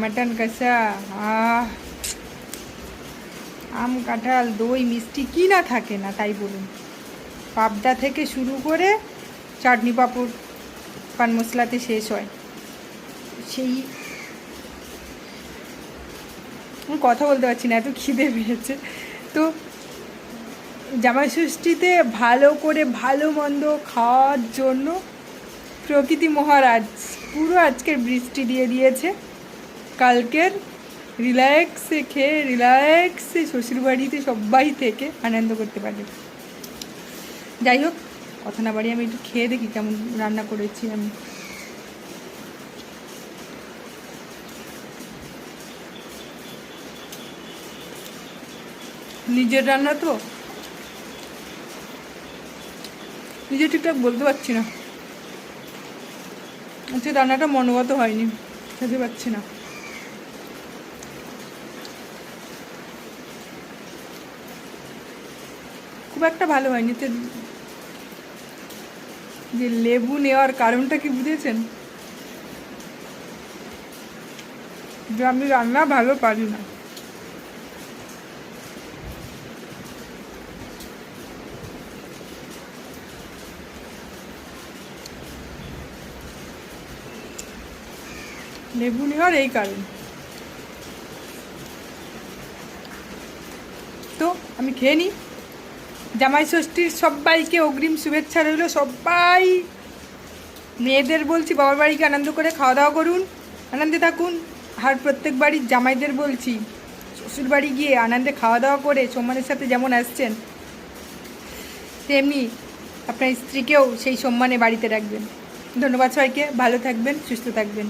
Mutton কষা, আম কাঁঠাল দই মিষ্টি কি না থাকে না তাই বলুন। পাবদা থেকে শুরু করে চাটনি পাঁপড় পান মশলাতে শেষ হয়। সেই কথা বলতে পারছি না, এত খিদে পেয়েছে। তো জামাই ষষ্ঠীতে ভালো করে ভালো মন্দ খাওয়ার জন্য প্রকৃতি মহারাজ পুরো আজকের বৃষ্টি দিয়ে দিয়েছে। কালকের রিল্যাক্সে খেয়ে রিল্যাক্সে শ্বশুরবাড়িতে সবাই থেকে আনন্দ করতে পারবে। যাই হোক, কথা না বাড়ি আমি একটু খেয়ে দেখি কেমন রান্না করেছি আমি। নিজের রান্না তো নিজে ঠিকঠাক বলতে পারছি না, আচ্ছা রান্নাটা মনোগত হয়নি, খেতে পারছি না। খুব একটা ভালো হয়নি। তো যে লেবু নেওয়ার কারণটা কি বুঝেছেন? যে আমি রান্না ভালো পারি না। লেবু নেওয়ার এই কারণ। তো আমি খেয়ে নিই। জামাই ষষ্ঠীর সবাইকে অগ্রিম শুভেচ্ছা রইল। সবাই মেয়েদের বলছি বাবার বাড়িকে আনন্দ করে খাওয়া দাওয়া করুন, আনন্দে থাকুন। আর প্রত্যেক বাড়ির জামাইদের বলছি শ্বশুর বাড়ি গিয়ে আনন্দে খাওয়া দাওয়া করে সম্মানের সাথে যেমন আসছেন, তেমনি আপনার স্ত্রীকেও সেই সম্মানে বাড়িতে রাখবেন। ধন্যবাদ সবাইকে, ভালো থাকবেন, সুস্থ থাকবেন।